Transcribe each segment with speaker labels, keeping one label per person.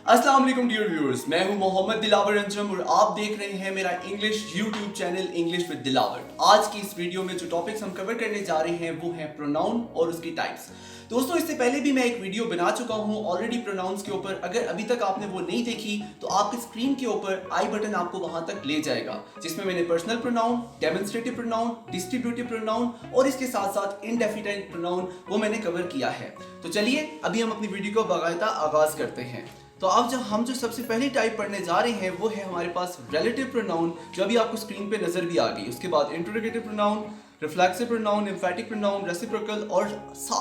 Speaker 1: अस्सलाम वालेकुम dear viewers, मैं हूं मोहम्मद दिलावर अंजम और आप देख रहे हैं मेरा English YouTube channel English with Dilawar. आज की इस वीडियो में जो टॉपिक्स हम कवर करने जा रहे हैं वो है प्रोनाउन और उसकी टाइप्स। दोस्तों, इससे पहले भी मैं एक वीडियो बना चुका हूं ऑलरेडी प्रोनाउंस के ऊपर। अगर अभी तक आपने वो नहीं देखी तो आपकी स्क्रीन के ऊपर आई बटन आपको वहां तक ले जाएगा, जिसमें मैंने personal pronoun, demonstrative pronoun, distributive pronoun और इसके साथ साथ इनडेफिनिट प्रोनाउन वो मैंने कवर किया है। तो चलिए अभी हम अपनी वीडियो को बाकायदा आगाज करते हैं। तो अब हम जो सबसे पहली टाइप पढ़ने जा रहे हैं वो है हमारे पास रिलेटिव प्रोनाउन, जो अभी आपको स्क्रीन पे नजर भी आ गई। उसके बाद interrogative pronoun, reflexive pronoun, एम्फैटिक pronoun, reciprocal और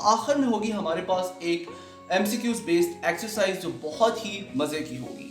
Speaker 1: आखिर में होगी हमारे पास एक एमसीक्यूज बेस्ड एक्सरसाइज जो बहुत ही मजे की होगी।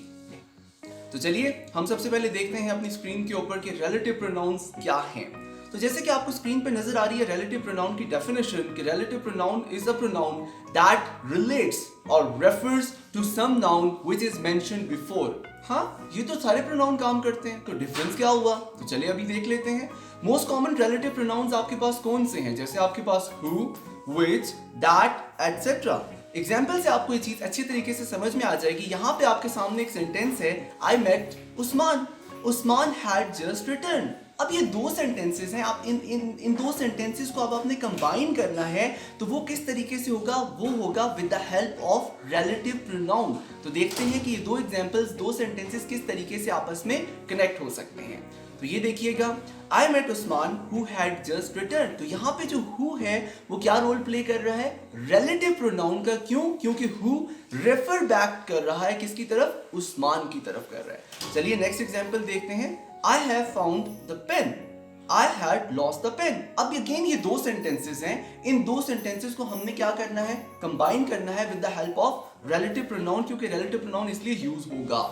Speaker 1: तो चलिए हम सबसे पहले देखते हैं अपनी स्क्रीन के ऊपर कि रिलेटिव प्रोनाउंस क्या हैं। तो जैसे कि आपको स्क्रीन पे नजर आ रही है रिलेटिव प्रोनाउन की डेफिनेशन कि relative pronoun is a pronoun that relates or refers to some noun which is mentioned before. हाँ, ये तो सारे प्रोनाउन काम करते हैं, तो डिफरेंस क्या हुआ? तो चलिए अभी देख लेते हैं। मोस्ट कॉमन रिलेटिव प्रोनाउंस आपके पास कौन से हैं? जैसे आपके पास who, which, that etcetera. Example से आपको ये चीज अच्छी तरीके से समझ में आ जाएगी। यहाँ पे आपके सामने एक सेंटेंस है, I met Usman, Usman had just return. अब ये दो सेंटेंसेस हैं, आप इन दो सेंटेंसेस को अब आपने कंबाइन करना है, तो वो किस तरीके से होगा? वो होगा with the help of relative pronoun. तो देखते हैं कि ये दो एग्जांपल्स, दो सेंटेंसेस किस तरीके से आपस में कनेक्ट हो सकते हैं। तो ये देखिएगा, I met Usman who had just return. तो यहाँ पे जो हु है वो क्या रोल प्ले कर रहा है? रिलेटिव प्रोनाउन का। क्यों? क्योंकि हु रेफर बैक कर रहा है किसकी तरफ? उस्मान की तरफ कर रहा है। चलिए नेक्स्ट एग्जांपल देखते हैं। I have found the pen. I had lost the pen. अब अगेन ये दो सेंटेंसेस हैं। इन दो सेंटेंसेस को हमने क्या करना है? कंबाइन करना है with the help of relative pronoun, क्योंकि रिलेटिव प्रोनाउन इसलिए यूज होगा।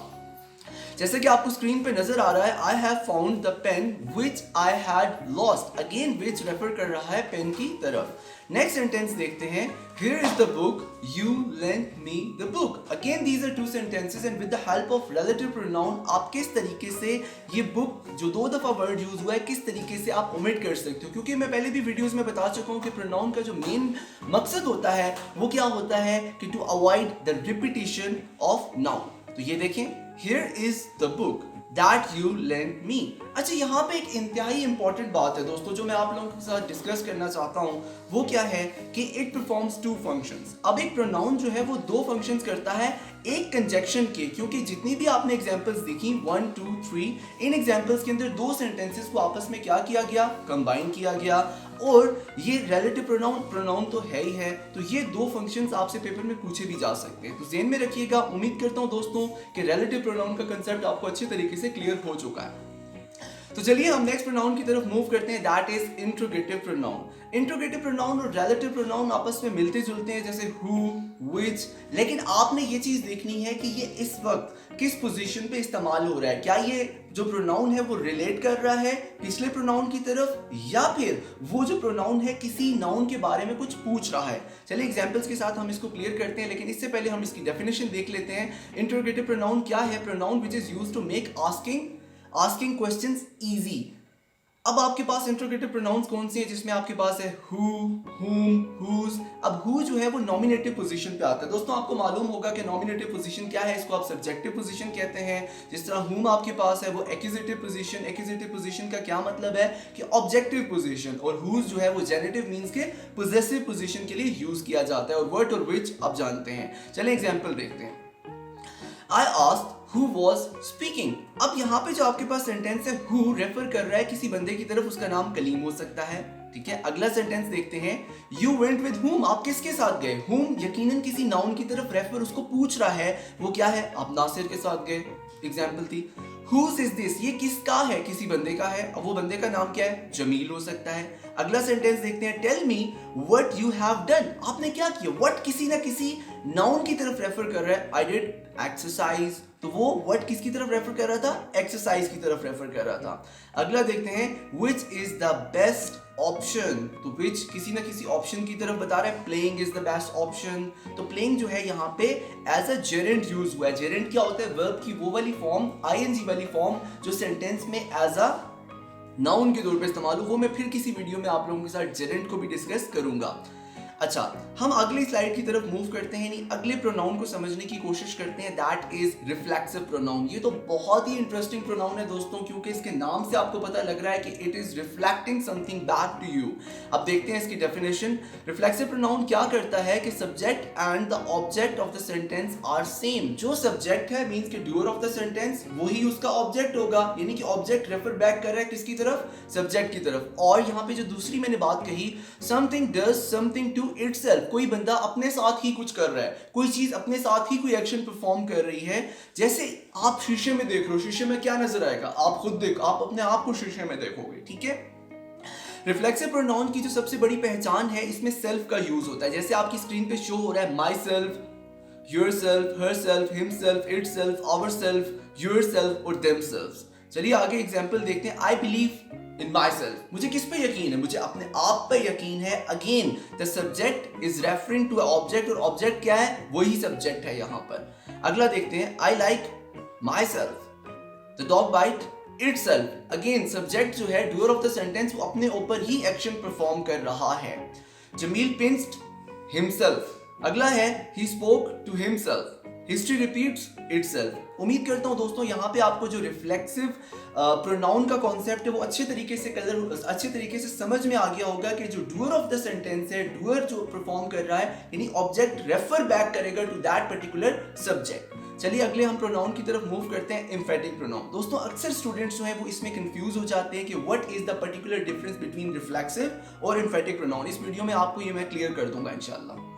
Speaker 1: जैसे कि आपको स्क्रीन पे नजर आ रहा है, I have found the pen which I had lost. Again which refer कर रहा है पेन की तरफ। नेक्स्ट सेंटेंस देखते हैं, here is the book, you lent me the book. Again these are two sentences and with the help of relative pronoun आप किस तरीके से ये book जो दो दफा वर्ड यूज हुआ है किस तरीके से आप ओमिट कर सकते हो। क्योंकि मैं पहले भी वीडियोस में बता चुका हूँ कि प्रोनाउन का जो मेन मकसद होता है वो क्या होता है कि to avoid the repetition of noun. तो ये देखें, here is the book that you lent me. अच्छा, यहाँ पे एक इंतहाई इंपॉर्टेंट बात है दोस्तों जो मैं आप लोगों के साथ डिस्कस करना चाहता हूँ। वो क्या है कि इट परफॉर्म्स टू फंक्शंस। अब एक प्रोनाउन जो है वो दो फंक्शंस करता है एक कंजक्शन के, क्योंकि जितनी भी आपने एग्जांपल्स देखी 1 2 3, इन एग्जांपल्स के अंदर दो सेंटेंसेस को आपस में क्या किया गया? कंबाइन किया गया। और ये रिलेटिव प्रोनाउन तो है ही है, तो ये दो फंक्शंस आपसे पेपर में पूछे भी जा सकते हैं। तो ज़हन में रखिएगा। उम्मीद करता हूँ दोस्तों कि रिलेटिव प्रोनाउन का कंसेप्ट आपको अच्छे तरीके से क्लियर हो चुका है। तो चलिए हम नेक्स्ट प्रोनाउन की तरफ मूव करते हैं, that is interrogative pronoun. Interrogative pronoun और रिलेटिव प्रोनाउन आपस में मिलते जुलते हैं, जैसे हु, व्हिच। लेकिन आपने ये चीज देखनी है कि ये इस वक्त किस पोजीशन पे इस्तेमाल हो रहा है। क्या ये जो प्रोनाउन है वो रिलेट कर रहा है पिछले प्रोनाउन की तरफ, या फिर वो जो प्रोनाउन है किसी नाउन के बारे में कुछ पूछ रहा है। चलिए एग्जांपल्स के साथ हम इसको क्लियर करते हैं, लेकिन इससे पहले हम इसकी डेफिनेशन देख लेते हैं। इंट्रोगेटिव प्रोनाउन क्या है? Pronoun which is used to make asking questions easy. अब आपके पास इंट्रोगेटिव प्रोनाउंस कौन से हैं? जिसमें आपके पास है हु, हुम, हुज। अब हु जो है वो नॉमिनेटिव पोजीशन पे आता है। दोस्तों आपको मालूम होगा कि नॉमिनेटिव पोजीशन क्या है, इसको आप सब्जेक्टिव पोजीशन कहते हैं। जिस तरह हुम आपके पास है वो एक्यूजेटिव पोजीशन। एक्यूजेटिव पोजीशन का क्या मतलब है कि ऑब्जेक्टिव पोजीशन, और हुज जो है वो जेनेटिव मींस के पोजेसिव पोजीशन के लिए यूज किया जाता है। और वर्ड और विच आप जानते हैं। चलिए एग्जांपल देखते हैं। I asked who was speaking. अब यहाँ पे जो आपके पास सेंटेंस है who रेफर कर रहा है किसी बंदे की तरफ, उसका नाम कलीम हो सकता है। ठीक है, अगला सेंटेंस देखते हैं, you went with whom. आप किसके साथ गए? whom यकीनन किसी नाउन की तरफ रेफर उसको पूछ रहा है, वो क्या है? आप नासिर के साथ गए। एग्जाम्पल थी whose is this, ये किसका है? किसी बंदे का है। अब वो बंदे का नाम क्या है? जमील हो सकता है। अगला सेंटेंस देखते हैं, tell me what you have done. आपने क्या किया? what किसी ना किसी नाउन की तरफ रेफर कर रहा है। I did exercise, तो वो what किसकी तरफ रेफर कर रहा था? एक्सरसाइज की तरफ रेफर कर रहा था। अगला देखते हैं, which is the best option. तो which किसी ना किसी ऑप्शन की तरफ बता रहा है। playing is the best option. तो playing जो है यहाँ पे एज अ जेरेंट यूज हुआ है। जेरेंट क्या होता है? वर्ब की वो वाली फॉर्म, ing वाली फॉर्म जो सेंटेंस में एज अ नाउन के तौर पे इस्तेमाल हो। वो मैं फिर किसी वीडियो में आप लोगों के साथ जेरेंट को भी डिस्कस करूंगा। अच्छा, हम अगली स्लाइड की तरफ मूव करते हैं, नहीं अगले प्रोनाउन को समझने की कोशिश करते हैं, दैट इज रिफ्लेक्सिव प्रोनाउन। ये तो बहुत ही इंटरेस्टिंग प्रोनाउन है दोस्तों, क्योंकि इसके नाम से आपको पता लग रहा है कि it is reflecting something back to you. अब देखते हैं इसकी डेफिनेशन। रिफ्लेक्सिव प्रोनाउन क्या करता है कि subject and the object of the sentence are same. जो सब्जेक्ट है मींस कि डूअर ऑफ द सेंटेंस, वही उसका ऑब्जेक्ट होगा, यानी कि ऑब्जेक्ट रेफर बैक कर रहा है किसकी तरफ, सब्जेक्ट की तरफ। और यहाँ पे जो दूसरी मैंने बात कही, something does something to itself, कोई बंदा अपने साथ ही कुछ कर रहा है, कोई चीज अपने साथ ही कोई एक्शन परफॉर्म कर रही है। जैसे आप शीशे में देख रहे हो, शीशे में क्या नजर आएगा, आप खुद देखो, आप अपने आप को शीशे में देखोगे, ठीक है। रिफ्लेक्सिव प्रोनाउन की जो सबसे बड़ी पहचान है, इसमें सेल्फ का यूज होता है। जैसे आपकी स्क्रीन पे शो हो रहा है myself, yourself, herself, himself, itself, ourself, yourself और देमसेल्व्स। चलिए आगे एग्जांपल देखते हैं। I believe in my self, मुझे किस पे यकीन है, मुझे अपने आप पे यकीन है। Again the subject is referring to object, और ऑब्जेक्ट क्या है, वही सब्जेक्ट है यहां पर। अगला देखते हैं। I like myself, the dog bite itself. Again subject जो है डूअर ऑफ द सेंटेंस, वो अपने ऊपर ही एक्शन परफॉर्म कर रहा है। Jameel pinched himself. अगला है he spoke to himself, history repeats itself. उम्मीद करता हूं दोस्तों यहाँ पे आपको जो रिफ्लेक्सिव प्रोनाउन का कॉन्सेप्ट है वो अच्छे तरीके से समझ में आ गया होगा कि जो डूअर ऑफ द सेंटेंस है, डूअर जो परफॉर्म कर रहा है, यानी ऑब्जेक्ट रेफर बैक करेगा टू दैट पर्टिकुलर सब्जेक्ट। चलिए अगले हम प्रोनाउन की तरफ मूव करते हैं, एम्फेटिक प्रोनाउन। दोस्तों अक्सर स्टूडेंट्स जो हैं वो इसमें कंफ्यूज हो जाते हैं कि what is the particular difference between reflexive और एम्फेटिक प्रोनाउन। इस वीडियो में आपको ये मैं क्लियर कर दूंगा इंशाल्लाह।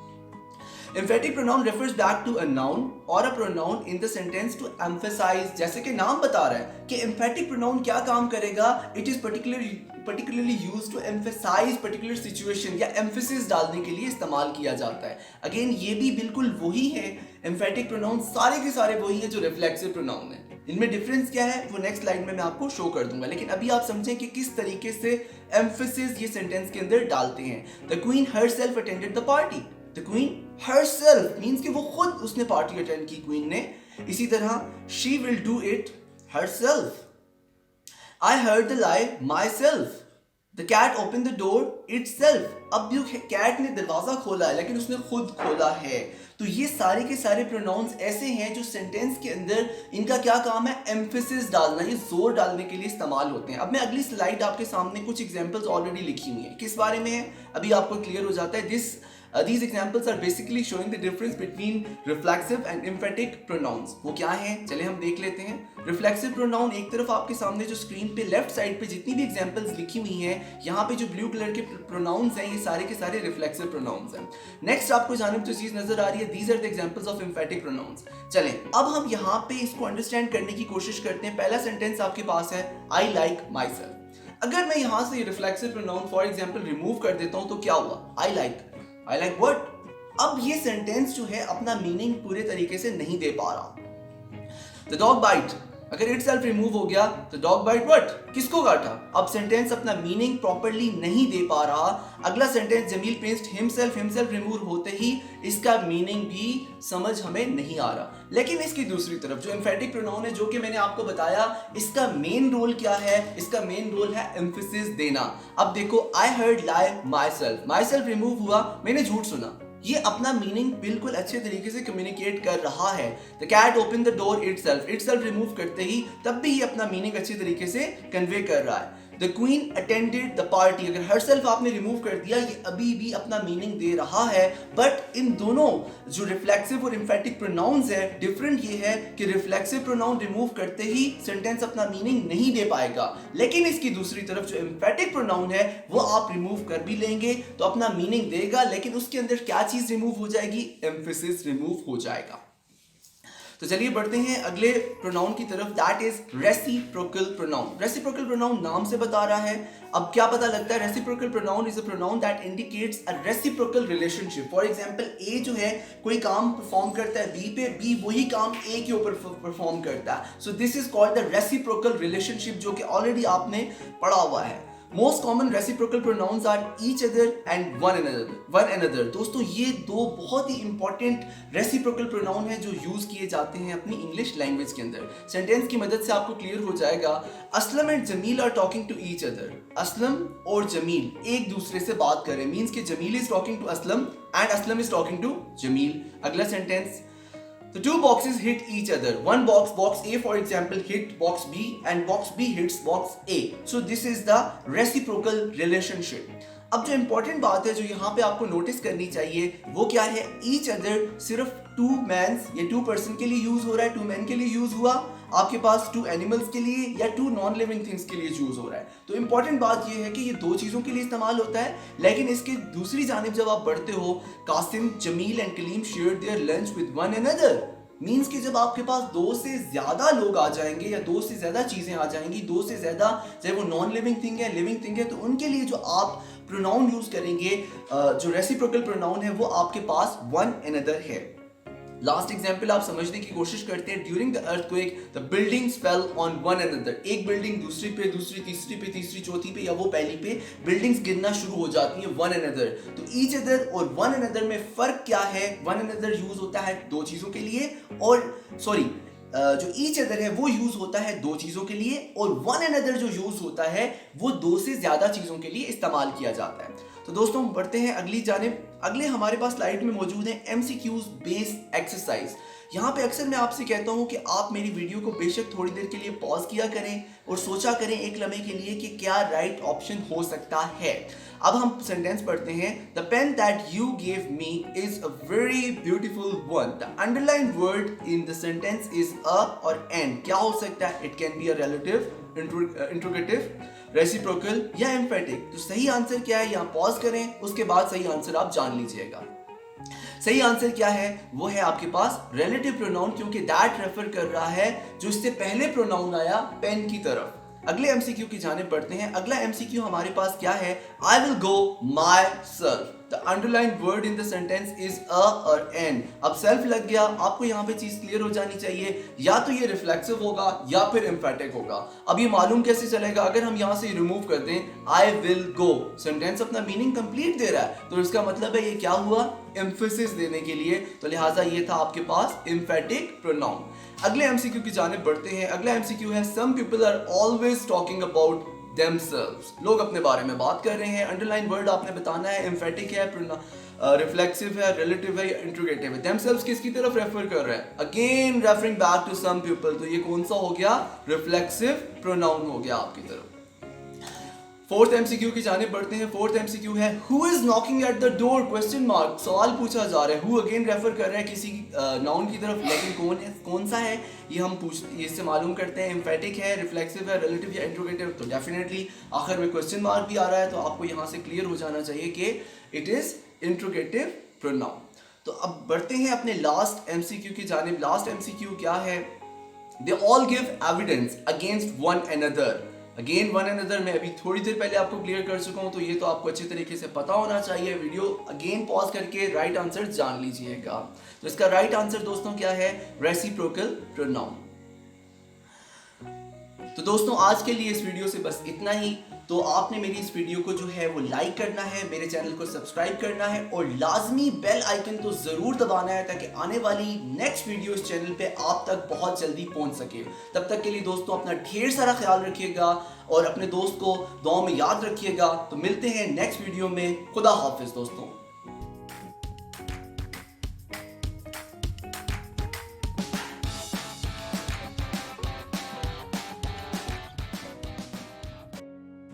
Speaker 1: Emphatic pronoun refers back to a noun or a pronoun in the sentence to emphasize। जैसे कि नाम बता रहा है कि emphatic pronoun क्या काम करेगा, it is particularly used to emphasize particular situation या emphasis डालने के लिए इस्तेमाल किया जाता है। अगेन ये भी बिल्कुल वही है, emphatic pronoun सारे के सारे वही है जो reflexive pronoun है। इनमें डिफरेंस क्या है वो नेक्स्ट स्लाइड में मैं आपको शो कर दूंगा, लेकिन अभी आप समझें कि किस तरीके से emphasis ये सेंटेंस के अंदर डालते हैं। The queen herself attended the party। The queen herself means कि वो खुद उसने पार्टी अटेंड की, क्वीन ने। इसी तरह she will do it herself। I heard the lie myself। The cat opened the door itself। अब जो कैट ने दरवाजा खोला है लेकिन उसने खुद खोला है। तो ये सारे के सारे प्रोनाउंस ऐसे हैं जो सेंटेंस के अंदर इनका क्या काम है, एम्फेसिस डालना, ये जोर डालने के लिए इस्तेमाल होते हैं। अब मैं अगली स्लाइड आपके सामने कुछ एग्जांपल्स ऑलरेडी लिखी हुई हैं, किस बारे में है अभी आपको क्लियर हो जाता है। These examples are basically showing the difference between reflexive and emphatic pronouns। वो क्या हैं, चले हम देख लेते हैं। Reflexive pronoun एक तरफ आपके सामने जो स्क्रीन पे लेफ्ट साइड पे जितनी भी examples लिखी हुई हैं, यहाँ पे जो ब्लू कलर के pronouns हैं, ये सारे के सारे reflexive pronouns हैं। नेक्स्ट आपको जानिब जो चीज नजर आ रही है, these are the examples of emphatic pronouns। चलें अब हम यहाँ पे इसको अंडरस्टैंड करने की कोशिश करते हैं। पहला सेंटेंस आपके पास है I like myself। अगर मैं यहाँ से reflexive pronoun for example remove कर देता हूँ तो क्या हुआ, I like what? अब ये सेंटेंस जो है अपना मीनिंग पूरे तरीके से नहीं दे पा रहा। The dog bite, अगर itself रिमूव हो गया तो dog bite what? किसको काटा? अब सेंटेंस अपना मीनिंग प्रॉपर्ली नहीं दे पा रहा। अगला sentence Jameel pinched himself remove होते ही इसका मीनिंग भी समझ हमें नहीं आ रहा। लेकिन इसकी दूसरी तरफ जो एम्फेटिक प्रोनाउन है, जो कि मैंने आपको बताया, इसका मेन रोल क्या है, इसका मेन रोल है एम्फेसिस देना। अब देखो I heard lie my self remove हुआ, मैंने झूठ सुना, ये अपना मीनिंग बिल्कुल अच्छे तरीके से कम्युनिकेट कर रहा है। The cat open the door itself remove करते ही तब भी ये अपना मीनिंग अच्छे तरीके से कन्वे कर रहा है। The queen attended the party, अगर हरसेल्फ आपने रिमूव कर दिया, ये अभी भी अपना मीनिंग दे रहा है। बट इन दोनों जो रिफ्लेक्सिव और एम्फेटिक प्रोनाउंस है, डिफरेंट ये है कि रिफ्लेक्सिव प्रोनाउन रिमूव करते ही सेंटेंस अपना मीनिंग नहीं दे पाएगा, लेकिन इसकी दूसरी तरफ जो एम्फेटिक प्रोनाउन है वो आप रिमूव कर भी लेंगे तो अपना मीनिंग देगा, लेकिन उसके अंदर क्या चीज रिमूव हो जाएगी, एम्फेसिस रिमूव हो जाएगा। तो चलिए बढ़ते हैं अगले प्रोनाउन की तरफ, that is reciprocal pronoun. Reciprocal pronoun नाम से बता रहा है। अब क्या पता लगता है, reciprocal pronoun is a pronoun that indicates a reciprocal relationship. For example ए जो है कोई काम परफॉर्म करता है बी पे, बी वही काम ए के ऊपर परफॉर्म करता है। So this is called the reciprocal relationship, जो कि ऑलरेडी आपने पढ़ा हुआ है। Most common reciprocal pronouns are each other and one another. दोस्तों ये दो बहुत ही इंपॉर्टेंट रेसिप्रोकल प्रोनाउन है जो यूज किए जाते हैं अपनी इंग्लिश लैंग्वेज के अंदर। सेंटेंस की मदद से आपको क्लियर हो जाएगा। Aslam and Jameel are talking to each other. Aslam और जमील एक दूसरे से बात कर रहे हैं, मींस कि Jameel is talking to Aslam and Aslam is talking to Jameel. अगला sentence, the two boxes hit each other. One box A for example hit box B and box B hits box A. So this is the reciprocal relationship. अब जो important बात है जो यहाँ पे आपको notice करनी चाहिए वो क्या है, ईच अदर सिर्फ टू मैंस या टू पर्सन के लिए यूज हो रहा है, टू मैन के लिए यूज हुआ, आपके पास टू एनिमल्स के लिए या टू नॉन लिविंग थिंग्स के लिए यूज हो रहा है। तो इंपॉर्टेंट बात ये है कि ये दो चीजों के लिए इस्तेमाल होता है। लेकिन इसके दूसरी जानिब जब आप बढ़ते हो, Kasim, Jameel and Kaleem shared their lunch with one another, means कि जब आपके पास दो से ज्यादा लोग आ जाएंगे या दो से ज्यादा चीजें आ जाएंगी, दो से ज्यादा चाहे वो नॉन लिविंग थिंग है लिविंग थिंग है, तो उनके लिए जो आप प्रोनाउन यूज करेंगे, जो रेसिप्रोकल प्रोनाउन है वो आपके पास वन अनदर है। लास्ट एग्जाम्पल आप समझने की कोशिश करते हैं। During the earthquake the buildings fell on one another. एक बिल्डिंग दूसरी पे, दूसरी तीसरी पे, तीसरी चौथी पे या वो पहली पे बिल्डिंग्स गिरना शुरू हो जाती हैं वन अनदर। तो ईच अदर और वन अनदर में फर्क क्या है? वन अनदर यूज होता है दो चीजों के लिए, और जो ईच अदर है वो यूज होता है दो चीजों के लिए, और वन अनदर जो यूज होता है वो दो से ज्यादा चीजों के लिए इस्तेमाल किया जाता है। तो दोस्तों बढ़ते हैं अगली जानिब। अगले हमारे पास स्लाइड में मौजूद है एमसीक्यूज बेस्ड एक्सरसाइज। यहाँ पे अक्सर मैं आपसे कहता हूँ कि आप मेरी वीडियो को बेशक थोड़ी देर के लिए पॉज किया करें और सोचा करें एक लम्हे के लिए कि क्या राइट ऑप्शन हो सकता है। अब हम सेंटेंस पढ़ते हैं। The pen that you gave me is a very beautiful one. The underline word in the sentence is a और एन। क्या हो सकता है? It can be a relative, interrogative, reciprocal या एम्फेटिक। तो सही आंसर क्या है? यहाँ पॉज करें, उसके बाद सही आंसर आप जान लीजिएगा। सही आंसर क्या है? वो है आपके पास रिलेटिव प्रोनाउन, क्योंकि दैट रेफर कर रहा है जो इससे पहले प्रोनाउन आया पेन की तरफ। अगले एमसीक्यू की जानिब बढ़ते हैं। अगला एमसीक्यू हमारे पास क्या है? I will go my self. The underline word in the sentence is a और एन। अब सेल्फ लग गया, आपको यहाँ पे चीज क्लियर हो जानी चाहिए, या तो ये रिफ्लेक्सिव होगा या फिर एम्फेटिक होगा। अब ये मालूम कैसे चलेगा? अगर हम यहाँ से रिमूव कर दें आई विल गो, सेंटेंस अपना मीनिंग कंप्लीट दे रहा है, तो इसका मतलब है ये क्या हुआ? एम्फेसिस देने के लिए। तो लिहाजा ये था आपके पास एम्फेटिक प्रोनाउन। अगले एमसीक्यू की जानिब बढ़ते हैं। अगला एमसीक्यू है some people are always talking about themselves। लोग अपने बारे में बात कर रहे हैं। अंडरलाइन वर्ड आपने बताना है एम्फेटिक है, रिफ्लेक्सिव है, रिलेटिव है या इंट्रोगेटिव है। themselves किसकी तरफ रेफर कर रहा है? Again referring back to some people. तो ये कौन सा हो गया? रिफ्लेक्सिव प्रोनाउन हो गया आपकी तरफ। फोर्थ एमसीक्यू की जानिब बढ़ते हैं। फोर्थ एमसीक्यू है who is knocking at the door question mark. सवाल पूछा जा रहा है। हु अगेन रेफर कर रहा है किसी नाउन की तरफ, लेकिन कौन है, कौन सा है ये हम इससे मालूम करते हैं। एम्फेटिक है, रिफ्लेक्सिव है, रिलेटिव या इंट्रोगेटिव। तो डेफिनेटली आखिर में क्वेश्चन मार्क भी आ रहा है, तो आपको यहाँ से क्लियर हो जाना चाहिए कि इट इज इंट्रोगेटिव प्रोनाउन। तो अब बढ़ते हैं अपने लास्ट एमसीक्यू की जानिब। लास्ट एमसीक्यू क्या है? They all give evidence against one another. Again one another मैं अभी थोड़ी देर पहले आपको क्लियर कर चुका हूं, तो ये तो आपको अच्छी तरीके से पता होना चाहिए। वीडियो अगेन पॉज करके राइट आंसर जान लीजिएगा। तो इसका राइट आंसर दोस्तों क्या है? Reciprocal pronoun. तो दोस्तों आज के लिए इस वीडियो से बस इतना ही। तो आपने मेरी इस वीडियो को जो है वो लाइक करना है, मेरे चैनल को सब्सक्राइब करना है और लाजमी बेल आइकन तो जरूर दबाना है ताकि आने वाली नेक्स्ट वीडियो इस चैनल पे आप तक बहुत जल्दी पहुंच सके। तब तक के लिए दोस्तों अपना ढेर सारा ख्याल रखिएगा और अपने दोस्त को दुआ में याद रखिएगा। तो मिलते हैं नेक्स्ट वीडियो में। खुदा हाफिज दोस्तों।